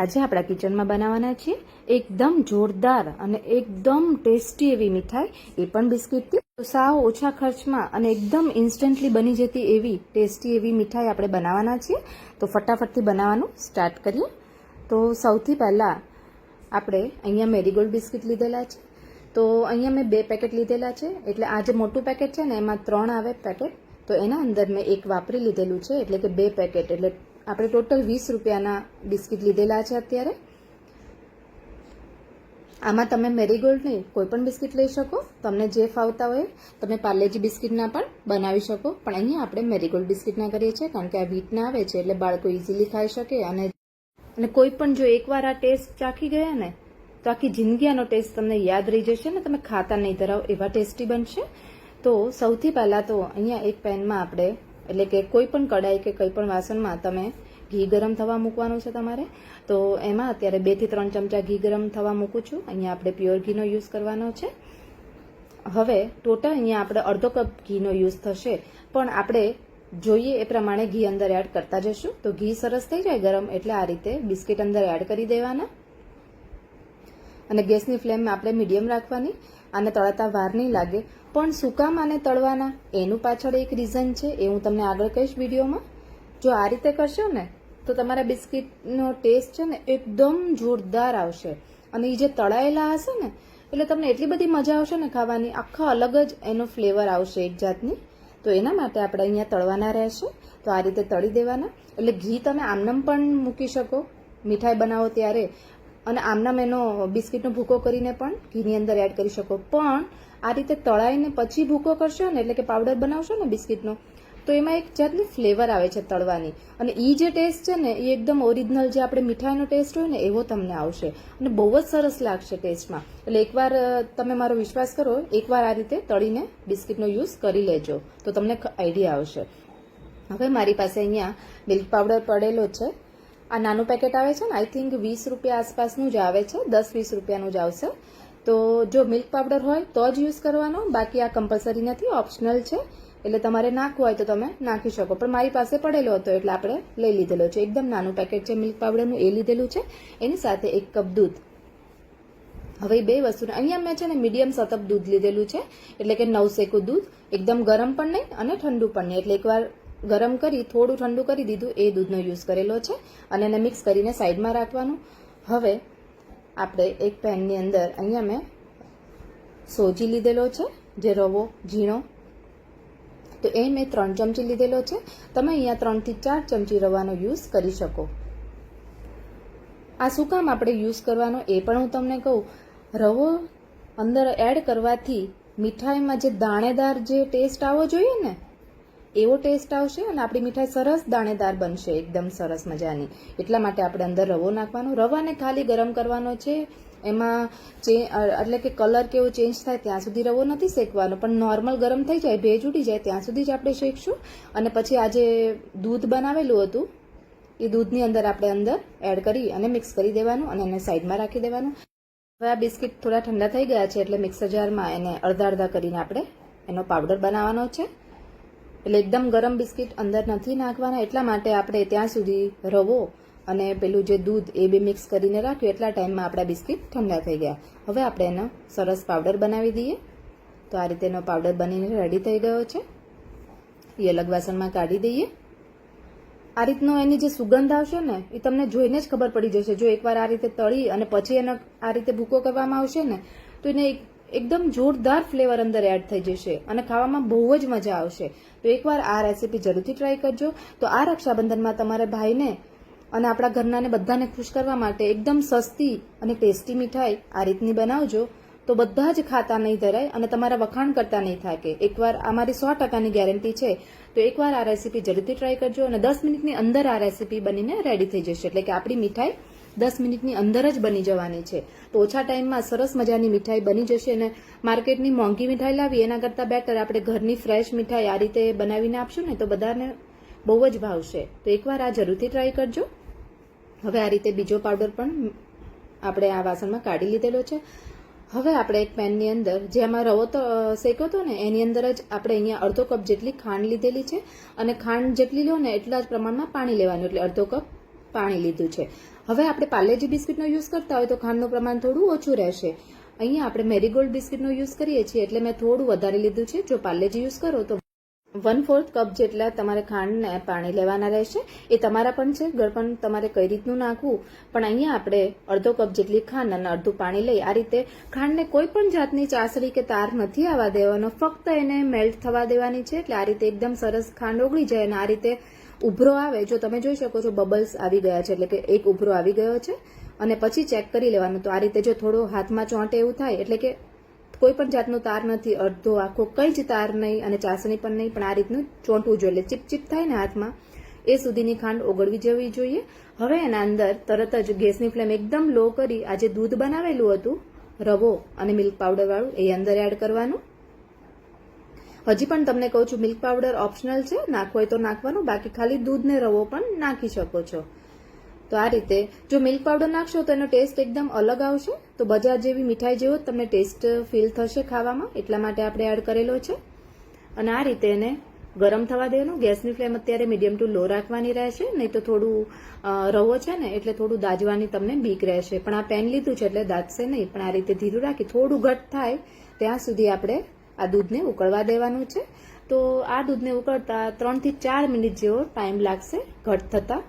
આજે આપણા કિચનમાં બનાવવાના છીએ એકદમ જોરદાર અને એકદમ ટેસ્ટી એવી મીઠાઈ, એ પણ બિસ્કિટથી. તો સાવ ઓછા ખર્ચમાં અને એકદમ ઇન્સ્ટન્ટલી બની જતી એવી ટેસ્ટી એવી મીઠાઈ આપણે બનાવવાના છીએ. તો ફટાફટથી બનાવવાનું સ્ટાર્ટ કરીએ. તો સૌથી પહેલાં આપણે અહીંયા મેરીગોલ્ડ બિસ્કિટ લીધેલા છે. તો અહીંયા મેં 2 પેકેટ લીધેલા છે, એટલે આ જે મોટું પેકેટ છે ને એમાં 3 આવે પેકેટ. તો એના અંદર મેં 1 વાપરી લીધેલું છે, એટલે કે 2 પેકેટ, એટલે આપણે ટોટલ 20 રૂપિયાના બિસ્કિટ લીધેલા છે અત્યારે. આમાં તમે મેરીગોલ્ડ નહીં કોઈ પણ બિસ્કિટ લઈ શકો, તમને જે ફાવતા હોય. તમે પાર્લેજી બિસ્કિટના પણ બનાવી શકો, પણ અહીંયા આપણે મેરીગોલ્ડ બિસ્કિટના કરીએ છીએ કારણ કે આ વીટના આવે છે, એટલે બાળકો ઇઝીલી ખાઈ શકે. અને કોઈ પણ જો એકવાર આ ટેસ્ટ ચાખી ગયા ને તો આખી જિંદગી આનો ટેસ્ટ તમને યાદ રહી જશે ને તમે ખાતા નહીં ધરાવો એવા ટેસ્ટી બનશે. તો સૌથી પહેલાં તો અહીંયા એક પેનમાં આપણે, એટલે કે કોઈ પણ કડાઈ કે કોઈ પણ વાસણમાં તમે ઘી ગરમ થવા મૂકવાનું છે તમારે. તો એમાં અત્યારે 2 થી 3 ચમચા ઘી ગરમ થવા મૂકું છું. અહીંયા આપણે પ્યોર ઘીનો યુઝ કરવાનો છે. હવે ટોટલ અહીંયા આપણે અડધો કપ ઘીનો યુઝ થશે, પણ આપણે જોઈએ એ પ્રમાણે ઘી અંદર એડ કરતા જશું. તો ઘી સરસ થઈ જાય ગરમ એટલે આ રીતે બિસ્કિટ અંદર એડ કરી દેવાના. અને ગેસની ફ્લેમ આપણે મીડિયમ રાખવાની. આને તળાતા વાર નહીં લાગે, પણ શું કામ આને તળવાના એનું પાછળ એક રીઝન છે, એ હું તમને આગળ કહીશ વિડીયોમાં. જો આ રીતે કરશો ને તો તમારા બિસ્કિટનો ટેસ્ટ છે ને એકદમ જોરદાર આવશે. અને એ જે તળાયેલા હશે ને એટલે તમને એટલી બધી મજા આવશે ને ખાવાની, આખા અલગ જ એનો ફ્લેવર આવશે એક જાતની. તો એના માટે આપણે અહીંયા તળવાના રહેશે. તો આ રીતે તળી દેવાના. એટલે ઘી તમે આમનામ પણ મૂકી શકો મીઠાઈ બનાવો ત્યારે, અને આમનામ એનો બિસ્કિટનો ભૂકો કરીને પણ ઘીની અંદર એડ કરી શકો. પણ આ રીતે તળાઈને પછી ભૂકો કરશો ને, એટલે કે પાવડર બનાવશો ને બિસ્કિટનો, તો એમાં એક જાતની ફ્લેવર આવે છે તળવાની. અને એ જે ટેસ્ટ છે ને એ એકદમ ઓરિજિનલ જે આપણે મીઠાઈનો ટેસ્ટ હોય ને એવો તમને આવશે, અને બહુ જ સરસ લાગશે ટેસ્ટમાં. એટલે એકવાર તમે મારો વિશ્વાસ કરો, એકવાર આ રીતે તળીને બિસ્કિટનો યુઝ કરી લેજો તો તમને આઈડિયા આવશે. હવે મારી પાસે અહીંયા મિલ્ક પાવડર પડેલો છે. આ નાનું પેકેટ આવે છે ને, આઈ થિંક 20 રૂપિયા આસપાસનું જ આવે છે, 10-20 રૂપિયાનું જ આવશે. તો જો મિલ્ક પાવડર હોય તો જ યુઝ કરવાનો, બાકી આ કમ્પલસરી નથી, ઓપ્શનલ છે. એટલે તમારે નાખવું હોય તો તમે નાખી શકો, પણ મારી પાસે પડેલો હતો એટલે આપણે લઈ લીધેલો છે. એકદમ નાનું પેકેટ છે મિલ્ક પાવડરનું, એ લીધેલું છે. એની સાથે 1 કપ દૂધ. હવે 2 વસ્તુને અહીંયા મેં છે ને મીડિયમ સતપ દૂધ લીધેલું છે, એટલે કે નવસેકું દૂધ. એકદમ ગરમ પણ નહીં અને ઠંડુ પણ નહીં, એટલે એકવાર ગરમ કરી થોડું ઠંડુ કરી દીધું, એ દૂધનો યુઝ કરેલો છે. અને એને મિક્સ કરીને સાઈડમાં રાખવાનું. હવે આપણે એક પેનની અંદર અહીંયા મેં સોજી લીધેલો છે, જે રવો ઝીણો, તો એ મેં 3 ચમચી લીધેલો છે. તમે અહીંયા 3 થી 4 ચમચી રવાનો યુઝ કરી શકો. આ શું કામ આપણે યુઝ કરવાનો એ પણ હું તમને કહું. રવો અંદર એડ કરવાથી મીઠાઈમાં જે દાણેદાર જે ટેસ્ટ આવવો જોઈએ ને એવો ટેસ્ટ આવશે, અને આપણી મીઠાઈ સરસ દાણેદાર બનશે, એકદમ સરસ મજાની. એટલા માટે આપણે અંદર રવો નાખવાનો. રવાને ખાલી ગરમ કરવાનો છે, એમાં એટલે કે કલર કેવો ચેન્જ થાય ત્યાં સુધી રવો નથી શેકવાનો, પણ નોર્મલ ગરમ થઈ જાય, ભેજ ઉડી જાય ત્યાં સુધી જ આપણે શેકશું. અને પછી આ જે દૂધ બનાવેલું હતું એ દૂધની અંદર આપણે એડ કરી અને મિક્સ કરી દેવાનું, અને એને સાઈડમાં રાખી દેવાનું. હવે આ બિસ્કિટ થોડા ઠંડા થઈ ગયા છે, એટલે મિક્સર જારમાં એને અડધા કરીને આપણે એનો પાવડર બનાવવાનો છે. એટલે એકદમ ગરમ બિસ્કિટ અંદર નથી નાખવાના, એટલા માટે આપણે ત્યાં સુધી રવો અને પેલું જે દૂધ એ બી મિક્સ કરીને રાખ્યું. એટલા ટાઈમમાં આપણા બિસ્કિટ ઠંડા થઈ ગયા. હવે આપણે એનો સરસ પાવડર બનાવી દઈએ. તો આ રીતે એનો પાવડર બનીને રેડી થઈ ગયો છે. એ અલગ વાસણમાં કાઢી દઈએ. આ રીતનો એની જે સુગંધ આવશે ને એ તમને જોઈને જ ખબર પડી જશે. જો એકવાર આ રીતે તળી અને પછી એનો આ રીતે ભૂકો કરવામાં આવશે ને તો એને એકદમ જોરદાર ફ્લેવર અંદર એડ થઈ જશે અને ખાવામાં બહુ જ મજા આવશે. તો એકવાર આ રેસીપી જરૂરથી ટ્રાય કરજો. તો આ રક્ષાબંધનમાં તમારા ભાઈને અને આપણા ઘરનાને બધાને ખુશ કરવા માટે એકદમ સસ્તી અને ટેસ્ટી મીઠાઈ આ રીતની બનાવજો, તો બધા જ ખાતા નહીં ધરાય અને તમારા વખાણ કરતા નહીં થાકે. એકવાર અમારી 100%ની ગેરંટી છે. તો એકવાર આ રેસીપી જરૂરથી ટ્રાય કરજો, અને 10 મિનિટની અંદર આ રેસીપી બનીને રેડી થઈ જશે. એટલે કે આપણી મીઠાઈ 10 મિનિટની અંદર જ બની જવાની છે. તો ઓછા ટાઈમમાં સરસ મજાની મીઠાઈ બની જશે. અને માર્કેટની મોંઘી મીઠાઈ લાવી એના કરતાં બેટર આપણે ઘરની ફ્રેશ મીઠાઈ આ રીતે બનાવીને આપશું ને તો બધાને બહુ જ ભાવશે. તો એકવાર આ જરૂરથી ટ્રાય કરજો. હવે આ રીતે બીજો પાવડર પણ આપણે આ વાસણમાં કાઢી લીધેલો છે. હવે આપણે એક પેનની અંદર જેમાં રવો તો શેક્યો હતો ને એની અંદર જ આપણે અહીંયા અડધો કપ જેટલી ખાંડ લીધેલી છે, અને ખાંડ જેટલી લો ને એટલા જ પ્રમાણમાં પાણી લેવાનું, એટલે અડધો કપ પાણી લીધું છે. હવે આપણે પાર્લેજી બિસ્કિટનો યુઝ કરતા હોય તો ખાંડનું પ્રમાણ થોડું ઓછું રહેશે. અહીંયા આપણે મેરીગોલ્ડ બિસ્કિટનો યુઝ કરીએ છીએ એટલે મેં થોડું વધારે લીધું છે. જો પાર્લેજી યુઝ કરો તો 1/4 કપ જેટલા તમારે ખાંડને પાણી લેવાના રહેશે. એ તમારા પણ છે, ગળપણ તમારે કઈ રીતનું નાખવું, પણ અહીંયા આપણે અડધો કપ જેટલી ખાંડ અને અડધું પાણી લઈ આ રીતે ખાંડને કોઈ પણ જાતની ચાસણી કે તાર નથી આવવા દેવાનો, ફક્ત એને મેલ્ટ થવા દેવાની છે. એટલે આ રીતે એકદમ સરસ ખાંડ ઓગળી જાય અને આ રીતે ઉભરો આવે. જો તમે જોઈ શકો છો બબલ્સ આવી ગયા છે, એટલે કે એક ઉભરો આવી ગયો છે અને પછી ચેક કરી લેવાનું. તો આ રીતે જો થોડો હાથમાં ચોંટે એવું થાય એટલે કે કોઈ પણ જાતનો તાર નથી, અડધો આખો કંઈ જ તાર નહીં અને ચાસણી પણ નહીં, પણ આ રીતનું ચોંટવું જોઈએ. એટલે ચીપચીપ થાય ને હાથમાં એ સુધીની ખાંડ ઓગળવી જવી જોઈએ. હવે એના અંદર તરત જ ગેસની ફ્લેમ એકદમ લો કરી આ જે દૂધ બનાવેલું હતું રવો અને મિલ્ક પાવડર વાળું એ અંદર એડ કરવાનું. હજી પણ તમને કહું છું મિલ્ક પાવડર ઓપ્શનલ છે, નાખવો હોય તો નાખવાનું, બાકી ખાલી દૂધ ને રવો પણ નાખી શકો છો. તો આ રીતે જો મિલ્ક પાવડર નાખશો તો એનો ટેસ્ટ એકદમ અલગ આવશે. તો બજાર જેવી મીઠાઈ જેવો તમને ટેસ્ટ ફીલ થશે ખાવામાં, એટલા માટે આપણે એડ કરેલો છે. અને આ રીતે એને ગરમ થવા દેવાનું. ગેસની ફ્લેમ અત્યારે મીડિયમ ટુ લો રાખવાની રહેશે, નહીં તો થોડું રવો છે ને એટલે થોડું દાજવાની તમને બીક રહેશે. પણ આ પેન લીધું છે એટલે દાજશે નહીં, પણ આ રીતે ધીરું રાખી થોડું ઘટ થાય ત્યાં સુધી આપણે આ દૂધને ઉકળવા દેવાનું છે. તો આ દૂધને ઉકળતા 3 થી 4 મિનિટ જેવો ટાઈમ લાગશે ઘટ થતા.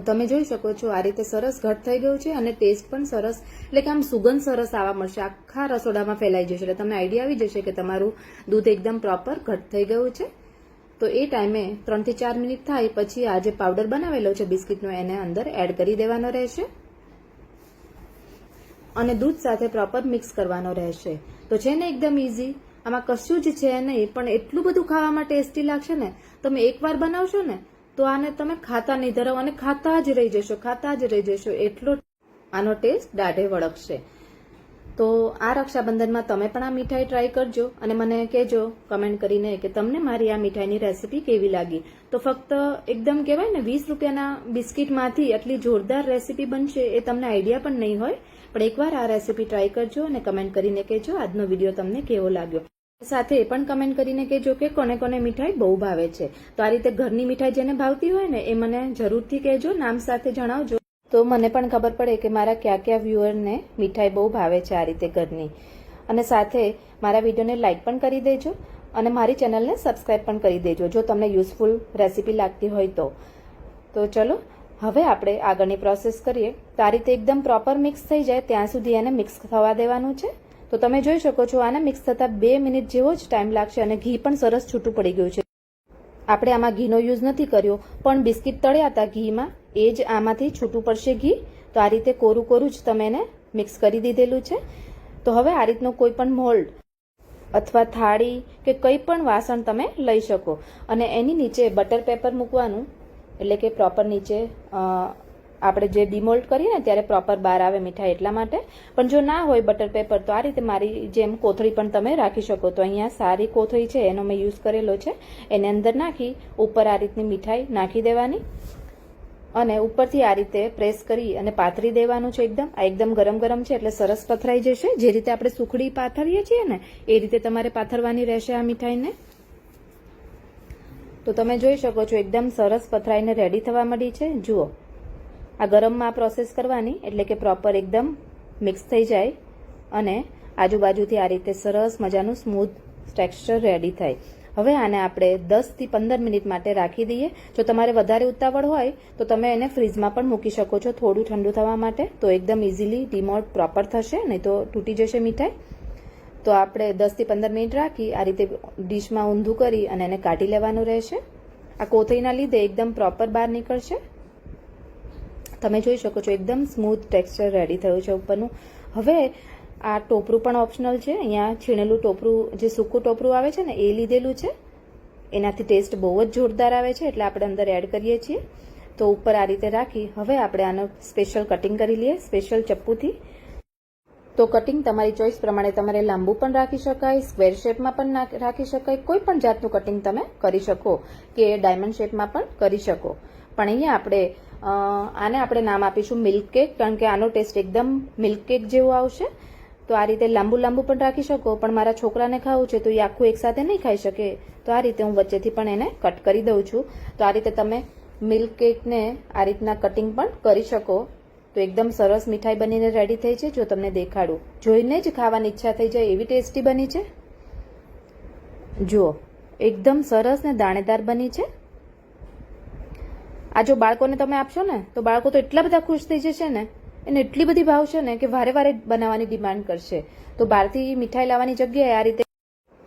તમે જોઈ શકો છો આ રીતે સરસ ઘટ થઈ ગયું છે અને ટેસ્ટ પણ સરસ, એટલે કે આમ સુગંધ સરસ આવવા મળશે, આખા રસોડામાં ફેલાઈ જશે. એટલે તમને આઈડિયા આવી જશે કે તમારું દૂધ એકદમ પ્રોપર ઘટ થઈ ગયું છે. તો એ ટાઈમે 3 થી 4 મિનિટ થાય પછી આ જે પાવડર બનાવેલો છે બિસ્કિટનો એને અંદર એડ કરી દેવાનો રહેશે અને દૂધ સાથે પ્રોપર મિક્સ કરવાનો રહેશે. તો છે ને એકદમ ઇઝી, આમાં કશું જ છે નહીં, પણ એટલું બધું ખાવામાં ટેસ્ટી લાગશે ને. તમે એકવાર બનાવશો ને તો આને તમે ખાતા નહીં ધરાવો અને ખાતા જ રહી જશો, એટલો આનો ટેસ્ટ દાઢે વળગશે. તો આ રક્ષાબંધનમાં તમે પણ આ મીઠાઈ ટ્રાય કરજો અને મને કહેજો કમેન્ટ કરીને કે તમને મારી આ મીઠાઈની રેસીપી કેવી લાગી. તો ફક્ત એકદમ કહેવાય ને 20 રૂપિયાના બિસ્કિટમાંથી આટલી જોરદાર રેસીપી બનશે એ તમને આઈડિયા પણ નહીં હોય. પણ એકવાર આ રેસીપી ટ્રાય કરજો અને કમેન્ટ કરીને કહેજો આજનો વિડીયો તમને કેવો લાગ્યો. સાથે એ પણ કમેન્ટ કરીને કહેજો કે કોને કોને મીઠાઈ બહુ ભાવે છે. તો આ રીતે ઘરની મીઠાઈ જેને ભાવતી હોય ને એ મને જરૂરથી કહેજો, નામ સાથે જણાવજો, તો મને પણ ખબર પડે કે મારા કયા વ્યુઅરને મીઠાઈ બહુ ભાવે છે આ રીતે ઘરની. અને સાથે મારા વિડીયોને લાઇક પણ કરી દેજો અને મારી ચેનલને સબસ્ક્રાઇબ પણ કરી દેજો જો તમને યુઝફુલ રેસીપી લાગતી હોય તો. તો ચલો હવે આપણે આગળની પ્રોસેસ કરીએ. તો આ રીતે એકદમ પ્રોપર મિક્સ થઈ જાય ત્યાં સુધી એને મિક્સ થવા દેવાનું છે. તો તમે જોઈ શકો છો આને મિક્સ થતા 2 મિનિટ જેવો જ ટાઈમ લાગશે અને ઘી પણ સરસ છૂટું પડી ગયું છે. આપણે આમાં ઘીનો યુઝ નથી કર્યો, પણ બિસ્કિટ તળ્યા હતા ઘીમાં એ જ આમાંથી છૂટું પડશે ઘી. તો આ રીતે કોરું જ તમે એને મિક્સ કરી દીધેલું છે. તો હવે આ રીતનું કોઈ પણ મોલ્ડ અથવા થાળી કે કંઈ પણ વાસણ તમે લઈ શકો અને એની નીચે બટર પેપર મૂકવાનું, એટલે કે પ્રોપર નીચે આપણે જે ડિમોલ્ડ કરીએ ને ત્યારે પ્રોપર બહાર આવે મીઠાઈ એટલા માટે. પણ જો ના હોય બટર પેપર તો આ રીતે મારી જેમ કોથળી પણ તમે રાખી શકો. તો અહીંયા સારી કોથળી છે એનો મેં યુઝ કરેલો છે. એને અંદર નાખી ઉપર આ રીતની મીઠાઈ નાખી દેવાની અને ઉપરથી આ રીતે પ્રેસ કરી અને પાથરી દેવાનું છે. આ એકદમ ગરમ છે એટલે સરસ પથરાઈ જશે. જે રીતે આપણે સુખડી પાથરીએ છીએ ને એ રીતે તમારે પાથરવાની રહેશે આ મીઠાઈને. તો તમે જોઈ શકો છો એકદમ સરસ પથરાઈને રેડી થવા માંડી છે. જુઓ આ ગરમમાં પ્રોસેસ કરવાની એટલે કે પ્રોપર એકદમ મિક્સ થઈ જાય અને આજુબાજુથી આ રીતે સરસ મજાનું સ્મૂથ ટેક્સચર રેડી થાય. હવે આને આપણે 10 થી 15 મિનિટ માટે રાખી દઈએ. જો તમારે વધારે ઉતાવળ હોય તો તમે એને ફ્રીઝમાં પણ મૂકી શકો છો થોડું ઠંડુ થવા માટે. તો એકદમ ઇઝીલી ડીમોલ્ડ પ્રોપર થશે, નહીં તો તૂટી જશે મીઠાઈ. તો આપણે 10 થી 15 મિનિટ રાખી આ રીતે ડીશમાં ઊંધું કરી અને એને કાઢી લેવાનું રહેશે. આ કોથળીના લીધે એકદમ પ્રોપર બહાર નીકળશે. તમે જોઈ શકો છો એકદમ સ્મૂથ ટેક્સચર રેડી થયું છે ઉપરનું. હવે આ ટોપરું પણ ઓપ્શનલ છે. અહીંયા છીણેલું ટોપરું, જે સૂકું ટોપરું આવે છે ને એ લીધેલું છે. એનાથી ટેસ્ટ બહુ જ જોરદાર આવે છે એટલે આપણે અંદર એડ કરીએ છીએ. તો ઉપર આ રીતે રાખી હવે આપણે આનો સ્પેશિયલ કટિંગ કરી લઈએ સ્પેશિયલ ચપ્પુથી. તો કટિંગ તમારી ચોઈસ પ્રમાણે તમારે લાંબુ પણ રાખી શકાય, સ્ક્વેર શેપમાં પણ રાખી શકાય, કોઈ પણ જાતનું કટિંગ તમે કરી શકો કે ડાયમંડ શેપમાં પણ કરી શકો. પણ અહીંયા આને આપણે નામ આપીશું મિલ્ક કેક, કારણ કે આનો ટેસ્ટ એકદમ મિલ્ક કેક જેવો આવશે. તો આ રીતે લાંબુ પણ રાખી શકો, પણ મારા છોકરાને ખાવું છે તો એ આખું એકસાથે નહીં ખાઈ શકે. તો આ રીતે હું વચ્ચેથી પણ એને કટ કરી દઉં છું. તો આ રીતે તમે મિલ્ક કેકને આ રીતના કટિંગ પણ કરી શકો તો એકદમ સરસ મીઠાઈ બનીને રેડી થઈ છે. જો તમને દેખાડું, જોઈને જ ખાવાની ઈચ્છા થઈ જાય એવી ટેસ્ટી બની છે. જુઓ, એકદમ સરસ ને દાણેદાર બની છે. આ જો બાળકોને તમે આપશો ને તો બાળકો તો એટલા બધા ખુશ થઈ જશે ને, એને એટલી બધી ભાવશે ને કે વારે વારે બનાવવાની ડિમાન્ડ કરશે. તો બહારથી મીઠાઈ લાવવાની જગ્યાએ આ રીતે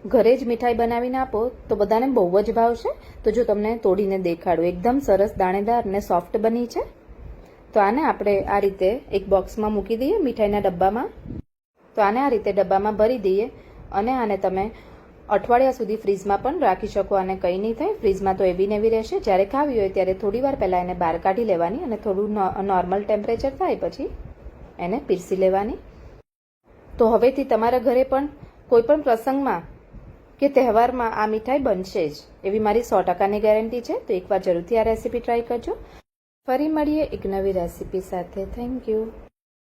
ઘરે જ મીઠાઈ બનાવીને આપો તો બધાને બહુ જ ભાવશે. તો જો તમને તોડીને દેખાડું, એકદમ સરસ દાણેદાર અને સોફ્ટ બની છે. તો આને આપણે આ રીતે એક બોક્સમાં મૂકી દઈએ મીઠાઈના ડબ્બામાં. તો આને આ રીતે ડબ્બામાં ભરી દઈએ અને આને તમે અઠવાડિયા સુધી ફ્રીજમાં પણ રાખી શકો. આને કંઈ નહીં થાય, ફ્રીજમાં તો એવી ને એવી રહેશે. જ્યારે ખાવી હોય ત્યારે થોડી વાર પહેલાં એને બહાર કાઢી લેવાની અને થોડું નોર્મલ ટેમ્પરેચર થાય પછી એને પીરસી લેવાની. તો હવેથી તમારા ઘરે પણ કોઈ પણ પ્રસંગમાં કે તહેવારમાં આ મીઠાઈ બનશે જ, એવી મારી 100%ની ગેરંટી છે. તો એકવાર જરૂરથી આ રેસીપી ટ્રાય કરજો. ફરી મળીએ એક નવી રેસીપી સાથે. Thank you.